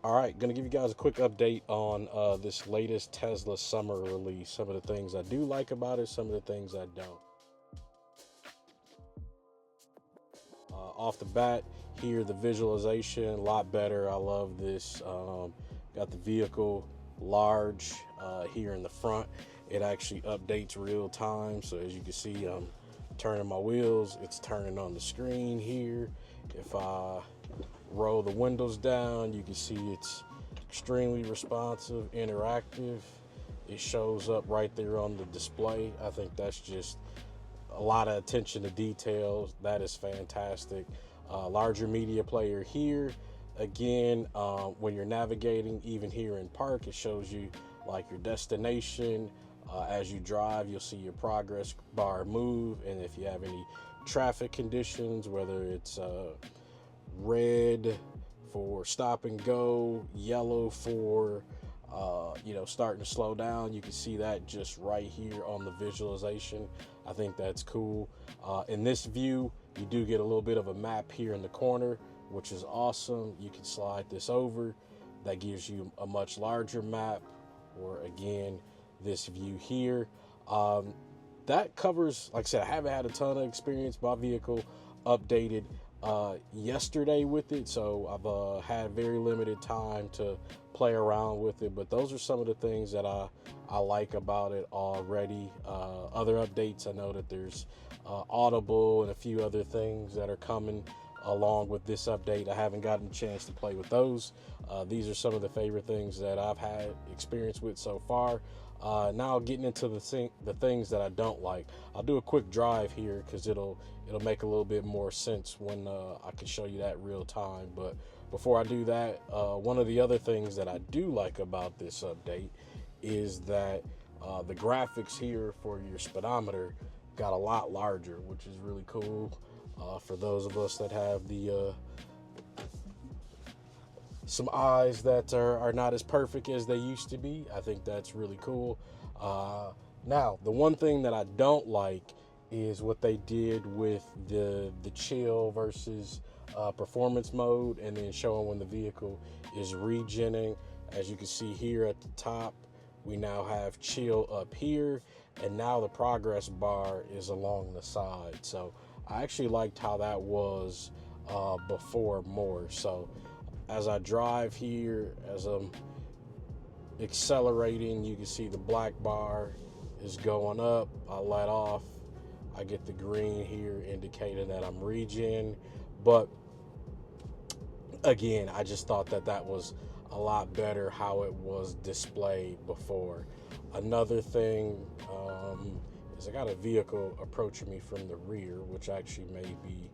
All right, going to give you guys a quick update on this latest Tesla summer release. Some of the things I do like about it, some of the things I don't. Off the bat, here the visualization a lot better. I love this. Got the vehicle large here in the front. It actually updates real time. So as you can see, I'm turning my wheels. It's turning on the screen here. If I roll the windows down, you can see it's extremely responsive, interactive. It shows up right there on the display. I think that's just a lot of attention to details. That is fantastic. Larger media player here. Again, when you're navigating, even here in park, it shows you like your destination. As you drive, you'll see your progress bar move, and if you have any traffic conditions, whether it's red for stop and go, yellow for starting to slow down, you can see that just right here on the visualization. I think that's cool. In this view, you do get a little bit of a map here in the corner, which is awesome. You can slide this over. That gives you a much larger map, or again, this view here. That covers, like I said, I haven't had a ton of experience. My vehicle updated yesterday with it, so I've had very limited time to play around with it, but those are some of the things that I like about it already. Other updates, I know that there's Audible and a few other things that are coming along with this update. I haven't gotten a chance to play with those. These are some of the favorite things that I've had experience with so far. Now getting into the things that I don't like. I'll do a quick drive here because it'll make a little bit more sense when I can show you that real time. But before I do that, one of the other things that I do like about this update is that the graphics here for your speedometer got a lot larger, which is really cool. For those of us that have the some eyes that are not as perfect as they used to be, I think that's really cool. Now, the one thing that I don't like is what they did with the chill versus performance mode, and then showing when the vehicle is regenning. As you can see here at the top, we now have chill up here, and now the progress bar is along the side. So I actually liked how that was before more. So as I drive here, as I'm accelerating, you can see the black bar is going up. I let off. I get the green here indicating that I'm regen. But again, I just thought that was a lot better how it was displayed before. Another thing is I got a vehicle approaching me from the rear, which actually may be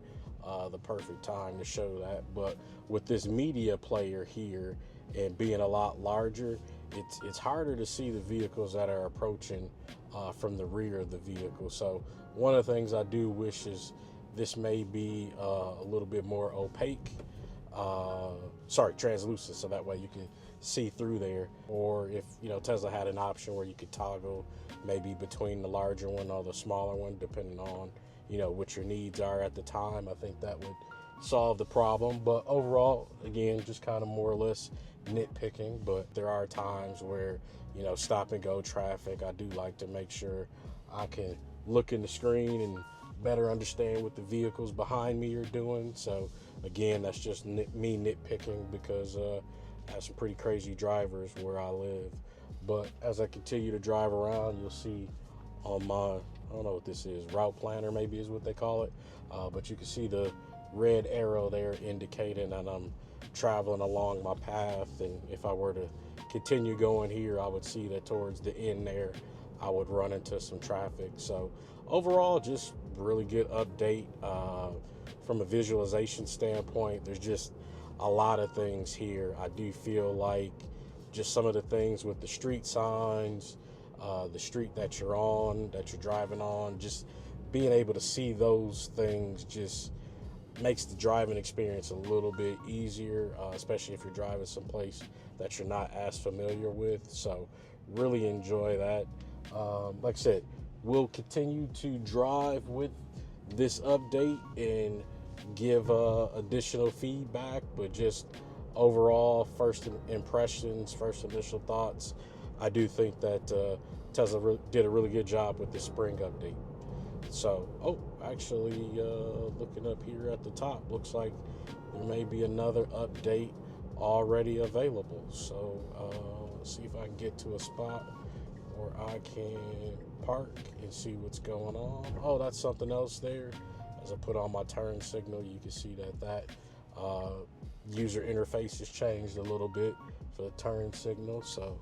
the perfect time to show that. But with this media player here and being a lot larger, it's harder to see the vehicles that are approaching from the rear of the vehicle. So one of the things I do wish is this may be a little bit more opaque, translucent, so that way you can see through there. Or if Tesla had an option where you could toggle maybe between the larger one or the smaller one, depending on what your needs are at the time, I think that would solve the problem. But overall, again, just kind of more or less nitpicking. But there are times where stop and go traffic, I do like to make sure I can look in the screen and better understand what the vehicles behind me are doing. So again, that's just me nitpicking, because I have some pretty crazy drivers where I live. But as I continue to drive around, you'll see on my, I don't know what this is, route planner maybe is what they call it, but you can see the red arrow there indicating that I'm traveling along my path. And if I were to continue going here, I would see that towards the end there I would run into some traffic. So overall, just really good update. From a visualization standpoint, there's just a lot of things here. I do feel like just some of the things with the street signs, the street that you're on, that you're driving on, just being able to see those things just makes the driving experience a little bit easier, especially if you're driving someplace that you're not as familiar with. So really enjoy that. Like I said, we'll continue to drive with this update and give additional feedback, but just overall, first impressions, first initial thoughts, I do think that Tesla did a really good job with the spring update. So, oh, actually, looking up here at the top, looks like there may be another update already available. So, let's see if I can get to a spot where I can park and see what's going on. Oh, that's something else there. As I put on my turn signal, you can see that uh, user interface has changed a little bit for the turn signal. So,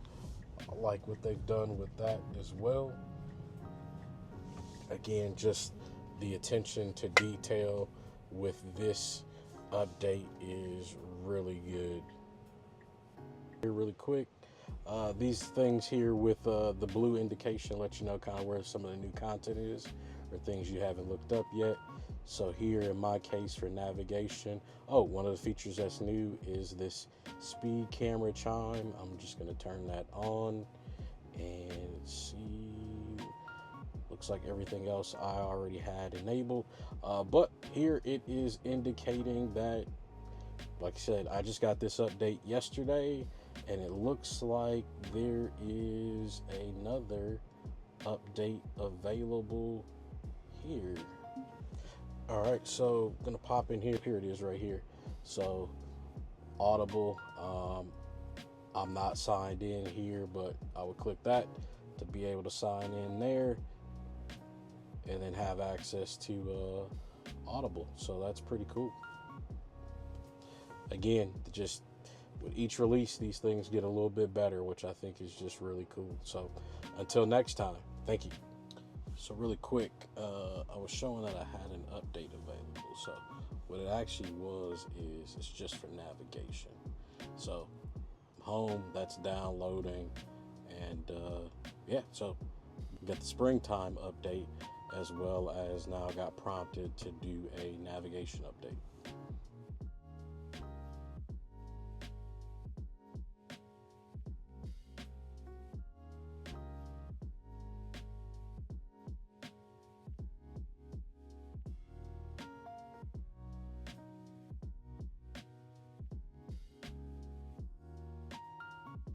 I like what they've done with that as well. Again, just the attention to detail with this update is really good. Here, really quick, these things here with the blue indication let you know kind of where some of the new content is or things you haven't looked up yet. So here in my case for navigation, oh, one of the features that's new is this speed camera chime. I'm just going to turn that on and see. Looks like everything else I already had enabled, but here it is indicating that, like I said, I just got this update yesterday, and it looks like there is another update available here. All right, so I'm gonna pop in here. Here it is right here. So Audible, I'm not signed in here, but I would click that to be able to sign in there and then have access to Audible. So that's pretty cool. Again, just with each release, these things get a little bit better, which I think is just really cool. So until next time, thank you. So really quick, I was showing that I had an update available. So what it actually was is it's just for navigation. So home, that's downloading, and yeah, so we got the springtime update, as well as now I got prompted to do a navigation update.